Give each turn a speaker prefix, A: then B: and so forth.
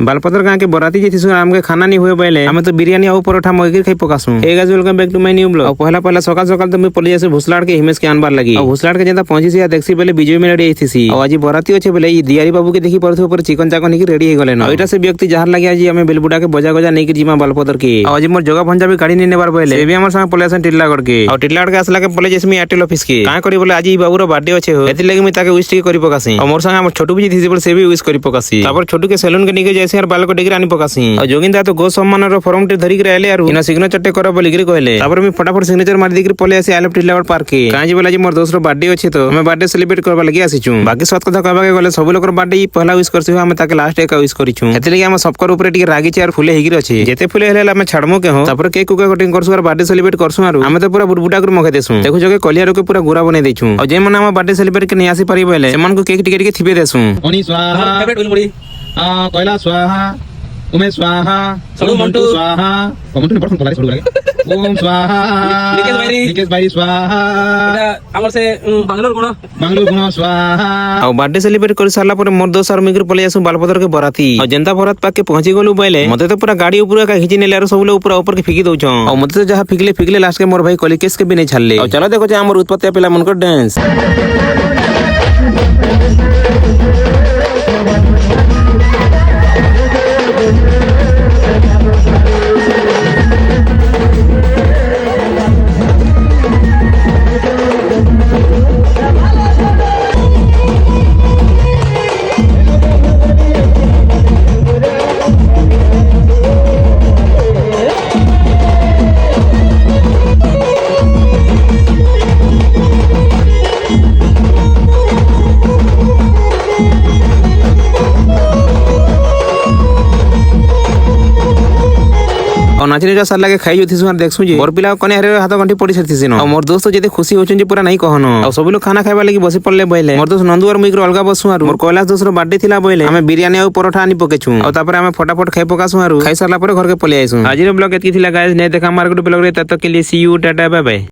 A: बालपत्र गाँव के बराती जी हमके खाना नहीं हुए पहले हमें तो बिरयानी और परोठा मगर खाई पकासू। Hey guys welcome back to my new blog. पहला पहला सकाल सकाल तो मैं पले जैसे भुसलाड़ के हिमेश के आनबार लगी और भुसलाड़ के जेंता पहुंची से देखसी पहले विजय में रेडी थी और आज बराती अच्छे बोले ई दियारी बाबू के देखी पड़थे ऊपर चिकन चाकन की रेडी हो गले ना एटा से व्यक्ति जहार लगे आज हमें बेलबुडा के बजा गजा नहीं जीमा बालपत्र के आज मोर जगह भंजा भी गाड़ी नहीं नेबार पहले भी हमार संग पलेसन टिल्लागढ़ के और टिल्लागढ़ के असला के पले जैसे एयरटेल ऑफिस के का करी बोले आज ई बाबूर बर्थडे अच्छे हो एति लगे मैं ताके विश करी पकासी और मोर संग हमर छोटू भी थी बोले से भी विश करी पकासी तापर छोटू के सैलून के निके जैसे यार बाल को डिग्री आनी पकासी और जोगिंदा तो गो सम्मान फॉर्म टे धरी के आले यार इना सिग्नेचर टे करो बोली कहले तापर मैं फटाफट सिग्नेचर मार दी पले आसी आइलव टिल्लागढ़ पार्क के काजी बोला जी मोर दोस्त बर्थडे अच्छे तो हमें बर्थडे सेलिब्रेट करबा लगी आसीचू बाकी सब कथा कहबा के गले सब लोग बर्थडे पहला विश करसी हम ताके लास्ट एक विश करिचू एते लगे हम सबकर ऊपर टिके रागी चार फुले हिगिर अछि जेते फुले हेले हम छाड़मो के हो तापर केक कुका कटिंग करसु और बर्थडे सेलिब्रेट करसु आरो हम तो पूरा बुडबुडा कर मखे देसु देखो जगे कलियारो के पूरा गुरा बने देचू और जे मन हम बर्थडे सेलिब्रेट के नहीं आसी पारी बोले मन को केक टिके टिके थिबे देसु
B: ओनी स्वाहा फेवरेट उलमुड़ी कोयला स्वाहा उमेश स्वाहा
C: सडू मंटू
B: स्वाहा मंटू ने प्रथम कलारे सडू लागे ओम स्वाहा निकेश भाई स्वाहा
C: हमर से बांग्लोर गुण
B: स्वाहा
A: और बर्थडे सेलिब्रेट कर सारला पर मोर दोस्त और मिगर पले आसु बालपत्र के बराती और जनता बरात पाके पहुंची गलु बोले मते तो पूरा गाड़ी ऊपर का खिची नेले और सब लोग ऊपर के फिकी दउछ और मते तो जहां फिकले लास्ट के मोर भाई कलिकेश के भी नहीं छाड़ले और चलो देखो जे हमर उत्पत्ति पेला मन को डांस और नाचने जो साल लगे खाई जो थी देखसु जे और पिला कने हरे हाथ गंठी पड़ी सथि और मोर दोस्त जेते खुशी होचन जे पूरा नहीं कहनो और सब लोग खाना खाइबा लगी बसी पड़ले बइले मोर दोस्त नंदू और मिग्र अलगा बसु आरो मोर कैलाश दोस्त रो बर्थडे थिला बइले हमें बिरयानी और परोठा आनी पकेछु और तापर हमें फटाफट खाइ पकासु आरो खाइ सारला पर घर के पले आइसु आज रो ब्लॉग एतकी थिला गाइस ने देखा मार्केट ब्लॉग रे तब तक के लिए सी यू टाटा बाय बाय।